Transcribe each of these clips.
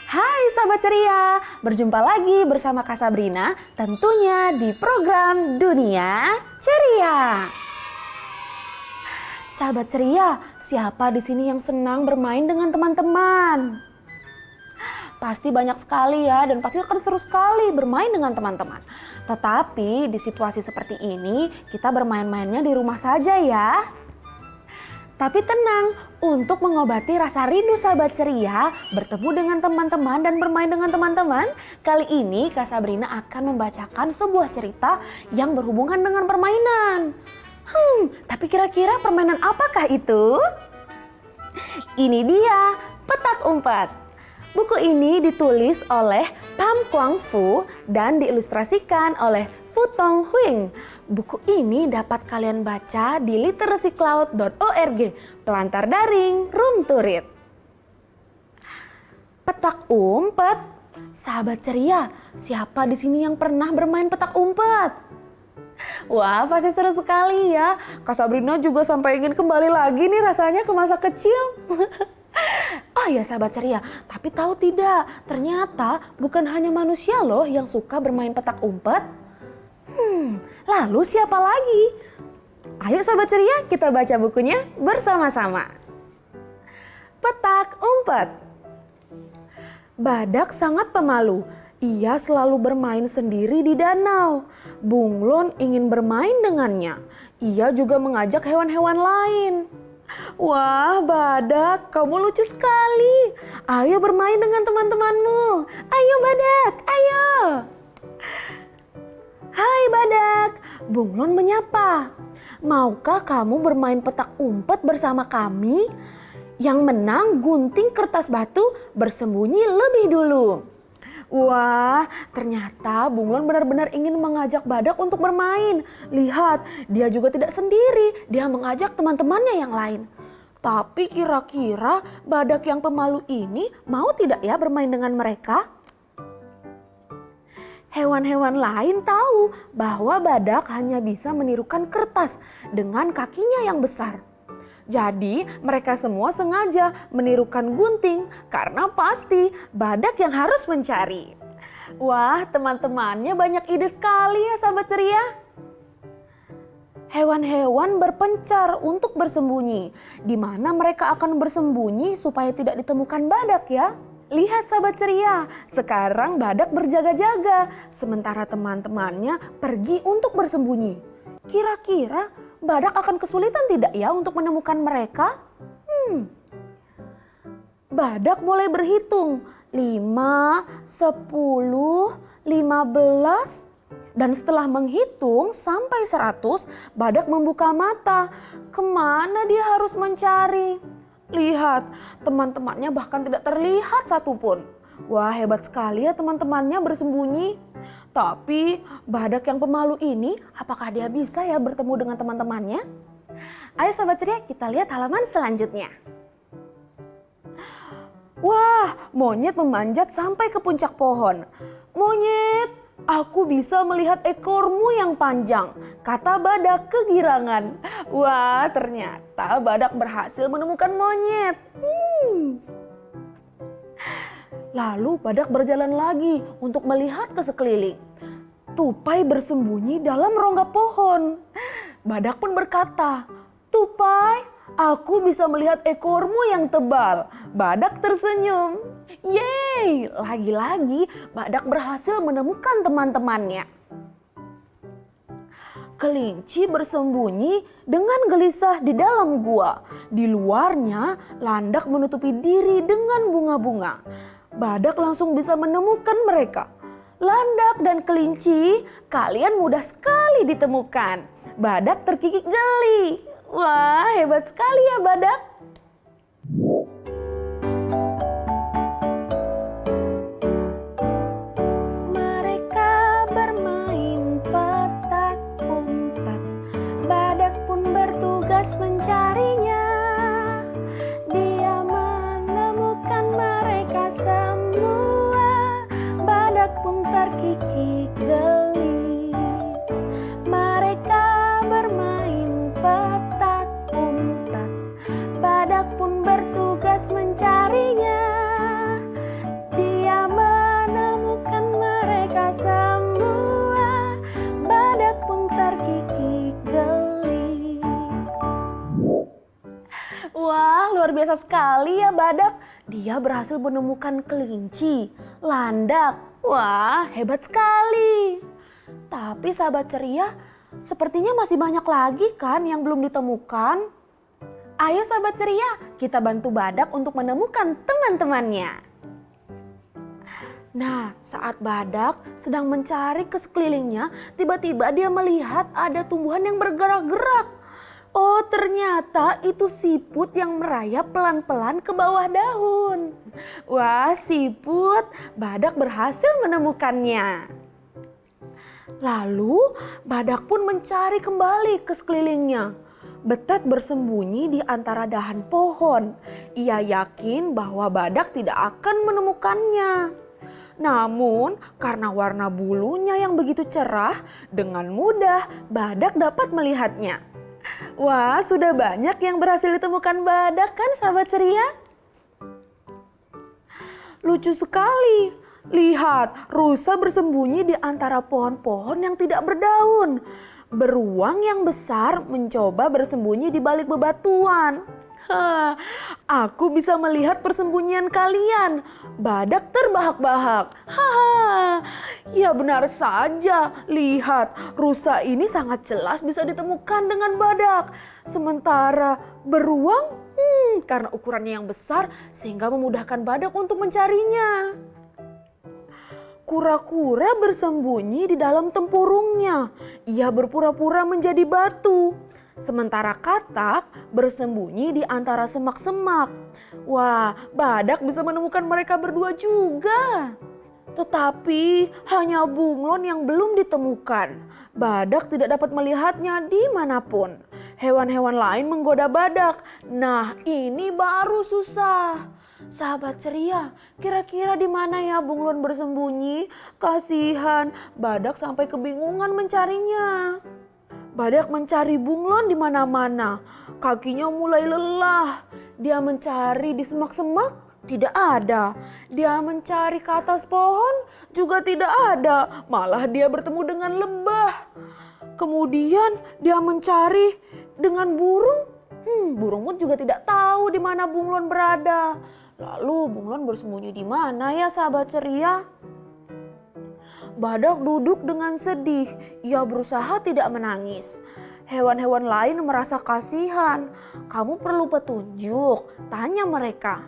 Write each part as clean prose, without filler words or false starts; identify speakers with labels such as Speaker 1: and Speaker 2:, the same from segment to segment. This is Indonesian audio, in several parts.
Speaker 1: Hai sahabat ceria, berjumpa lagi bersama Kak Sabrina tentunya di program Dunia Ceria. Sahabat ceria, siapa di sini yang senang bermain dengan teman-teman? Pasti banyak sekali ya, dan pasti akan seru sekali bermain dengan teman-teman. Tetapi di situasi seperti ini, kita bermain-mainnya di rumah saja ya. Tapi tenang, untuk mengobati rasa rindu sahabat ceria, bertemu dengan teman-teman dan bermain dengan teman-teman, kali ini Kak Sabrina akan membacakan sebuah cerita yang berhubungan dengan permainan. Tapi kira-kira permainan apakah itu? Ini dia, Petak Umpet. Buku ini ditulis oleh Pam Kwang Fu dan diilustrasikan oleh Fu Tong Huing. Buku ini dapat kalian baca di literacycloud.org, pelantar daring Room to Read. Petak umpet. Sahabat ceria, siapa di sini yang pernah bermain petak umpet? Wah, pasti seru sekali ya. Kak Sabrina juga sampai ingin kembali lagi nih rasanya ke masa kecil. Oh ya sahabat ceria, tapi tahu tidak, ternyata bukan hanya manusia loh yang suka bermain petak umpet. Lalu siapa lagi? Ayo sahabat ceria, kita baca bukunya bersama-sama. Petak umpet. Badak sangat pemalu. Ia selalu bermain sendiri di danau. Bunglon ingin bermain dengannya. Ia juga mengajak hewan-hewan lain. Wah, Badak, kamu lucu sekali. Ayo bermain dengan teman-temanmu. Ayo Badak, ayo. Hai Badak, Bunglon menyapa. Maukah kamu bermain petak umpet bersama kami? Yang menang gunting kertas batu bersembunyi lebih dulu. Wah, ternyata Bunglon benar-benar ingin mengajak Badak untuk bermain. Lihat, dia juga tidak sendiri, dia mengajak teman-temannya yang lain. Tapi kira-kira Badak yang pemalu ini mau tidak ya bermain dengan mereka? Hewan-hewan lain tahu bahwa Badak hanya bisa menirukan kertas dengan kakinya yang besar. Jadi mereka semua sengaja menirukan gunting karena pasti Badak yang harus mencari. Wah, teman-temannya banyak ide sekali ya sahabat ceria. Hewan-hewan berpencar untuk bersembunyi. Di mana mereka akan bersembunyi supaya tidak ditemukan Badak ya? Lihat sahabat ceria, sekarang Badak berjaga-jaga sementara teman-temannya pergi untuk bersembunyi. Kira-kira Badak akan kesulitan tidak ya untuk menemukan mereka? Badak mulai berhitung 5, 10, 15. Dan setelah menghitung sampai 100, Badak membuka mata. Kemana dia harus mencari? Lihat, teman-temannya bahkan tidak terlihat satupun. Wah, hebat sekali ya teman-temannya bersembunyi. Tapi Badak yang pemalu ini, apakah dia bisa ya bertemu dengan teman-temannya? Ayo sahabat ceria, kita lihat halaman selanjutnya. Wah, monyet memanjat sampai ke puncak pohon. Monyet, aku bisa melihat ekormu yang panjang, kata Badak kegirangan. Wah, ternyata Badak berhasil menemukan monyet. Lalu Badak berjalan lagi untuk melihat ke sekeliling. Tupai bersembunyi dalam rongga pohon. Badak pun berkata, "Tupai, aku bisa melihat ekormu yang tebal." Badak tersenyum. Yeay, lagi-lagi Badak berhasil menemukan teman-temannya. Kelinci bersembunyi dengan gelisah di dalam gua. Di luarnya, landak menutupi diri dengan bunga-bunga. Badak langsung bisa menemukan mereka. Landak dan kelinci, kalian mudah sekali ditemukan. Badak terkikik geli. Wah, hebat sekali ya Badak. Mereka bermain petak umpet. Badak pun bertugas mencarinya. Dia menemukan mereka semua. Badak pun terkikik geli. Mereka bermain petak umpet. Badak pun bertugas mencarinya. Dia biasa sekali ya badak. Dia berhasil menemukan kelinci, landak. Wah, hebat sekali. Tapi sahabat ceria, sepertinya masih banyak lagi kan yang belum ditemukan. Ayo sahabat ceria, kita bantu badak untuk menemukan teman-temannya. Nah, saat badak sedang mencari ke sekelilingnya, tiba-tiba dia melihat ada tumbuhan yang bergerak-gerak. Oh, ternyata itu siput yang merayap pelan-pelan ke bawah daun. Wah, siput, badak berhasil menemukannya. Lalu, badak pun mencari kembali ke sekelilingnya. Betet bersembunyi di antara dahan pohon. Ia yakin bahwa badak tidak akan menemukannya. Namun karena warna bulunya yang begitu cerah, dengan mudah badak dapat melihatnya. Wah, sudah banyak yang berhasil ditemukan badak kan sahabat ceria? Lucu sekali. Lihat, rusa bersembunyi di antara pohon-pohon yang tidak berdaun. Beruang yang besar mencoba bersembunyi di balik bebatuan. Aku bisa melihat persembunyian kalian. Badak terbahak-bahak. Ya benar saja. Lihat, rusa ini sangat jelas bisa ditemukan dengan badak. Sementara beruang, karena ukurannya yang besar sehingga memudahkan badak untuk mencarinya. Kura-kura bersembunyi di dalam tempurungnya. Ia berpura-pura menjadi batu. Sementara katak bersembunyi di antara semak-semak. Wah, badak bisa menemukan mereka berdua juga. Tetapi hanya bunglon yang belum ditemukan. Badak tidak dapat melihatnya dimanapun. Hewan-hewan lain menggoda badak. Nah, ini baru susah. Sahabat ceria, kira-kira di mana ya bunglon bersembunyi? Kasihan, badak sampai kebingungan mencarinya. Badak mencari bunglon di mana-mana. Kakinya mulai lelah. Dia mencari di semak-semak, tidak ada. Dia mencari ke atas pohon, juga tidak ada. Malah dia bertemu dengan lebah. Kemudian dia mencari dengan burung. Burung pun juga tidak tahu di mana bunglon berada. Lalu bunglon bersembunyi di mana ya sahabat ceria? Badak duduk dengan sedih. Ia berusaha tidak menangis. Hewan-hewan lain merasa kasihan. Kamu perlu petunjuk, tanya mereka.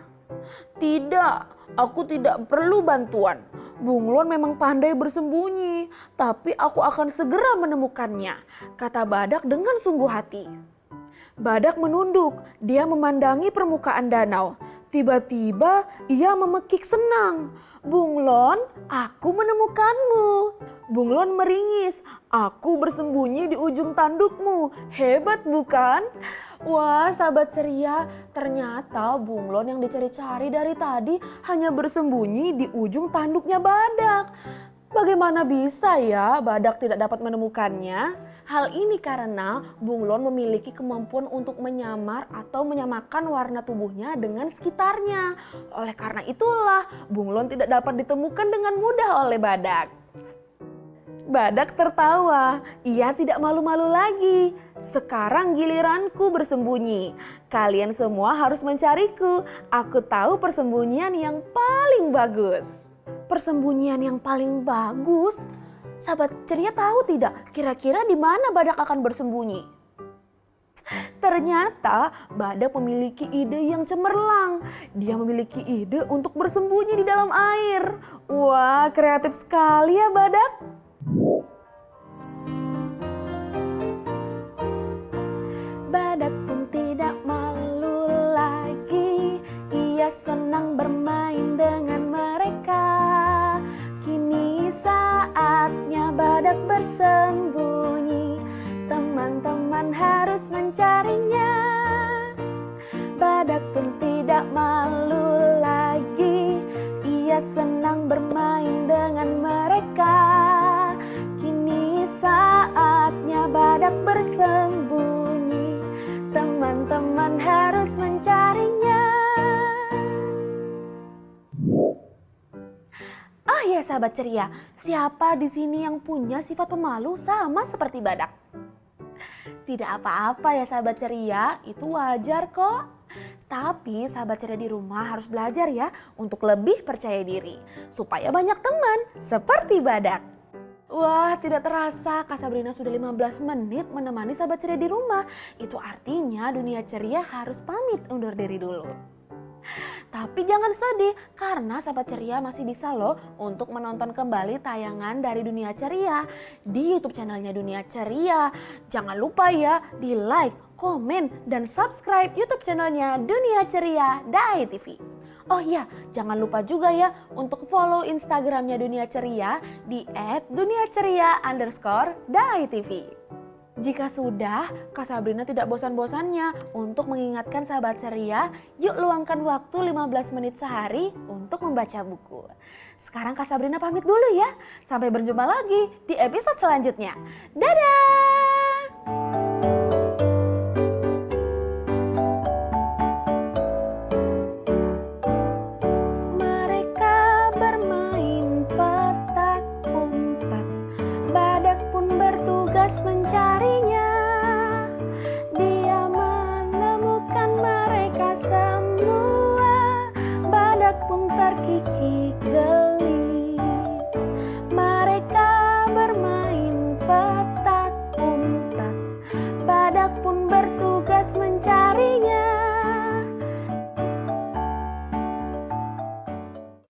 Speaker 1: Tidak, aku tidak perlu bantuan. Bunglon memang pandai bersembunyi, tapi aku akan segera menemukannya, kata badak dengan sungguh hati. Badak menunduk, dia memandangi permukaan danau. Tiba-tiba ia memekik senang. Bunglon, aku menemukanmu. Bunglon meringis, aku bersembunyi di ujung tandukmu. Hebat bukan? Wah, sahabat ceria, ternyata bunglon yang dicari-cari dari tadi hanya bersembunyi di ujung tanduknya badak. Bagaimana bisa ya badak tidak dapat menemukannya? Hal ini karena bunglon memiliki kemampuan untuk menyamar atau menyamakan warna tubuhnya dengan sekitarnya. Oleh karena itulah bunglon tidak dapat ditemukan dengan mudah oleh badak. Badak tertawa, ia tidak malu-malu lagi. Sekarang giliranku bersembunyi. Kalian semua harus mencariku. Aku tahu persembunyian yang paling bagus. Persembunyian yang paling bagus? Sahabat ceria tahu tidak kira-kira di mana badak akan bersembunyi? Ternyata badak memiliki ide yang cemerlang. Dia memiliki ide untuk bersembunyi di dalam air. Wah, kreatif sekali ya badak. Badak pun tidak malu lagi. Ia senang bermain dengan mereka. Kini saatnya badak bersembunyi. Teman-teman harus mencarinya. Badak pun tidak malu lagi. Ia senang bermain dengan mereka. Kini saatnya badak bersembunyi. Teman-teman harus mencarinya. Oh ya sahabat ceria, siapa di sini yang punya sifat pemalu sama seperti badak? Tidak apa-apa ya sahabat ceria, itu wajar kok. Tapi sahabat ceria di rumah harus belajar ya untuk lebih percaya diri. Supaya banyak teman seperti badak. Wah, tidak terasa Kak Sabrina sudah 15 menit menemani sahabat ceria di rumah. Itu artinya dunia ceria harus pamit undur diri dulu. Tapi jangan sedih karena sahabat ceria masih bisa loh untuk menonton kembali tayangan dari Dunia Ceria di YouTube channelnya Dunia Ceria. Jangan lupa ya di like, komen, dan subscribe YouTube channelnya Dunia Ceria Dai TV. Oh iya, jangan lupa juga ya untuk follow Instagramnya Dunia Ceria di @duniaceria_Dai TV. Jika sudah, Kak Sabrina tidak bosan-bosannya untuk mengingatkan sahabat ceria, yuk luangkan waktu 15 menit sehari untuk membaca buku. Sekarang Kak Sabrina pamit dulu ya. Sampai berjumpa lagi di episode selanjutnya. Dadah! Mereka bermain petak umpet, badak pun bertugas mencarinya. Dia menemukan mereka semua, badak pun terkikis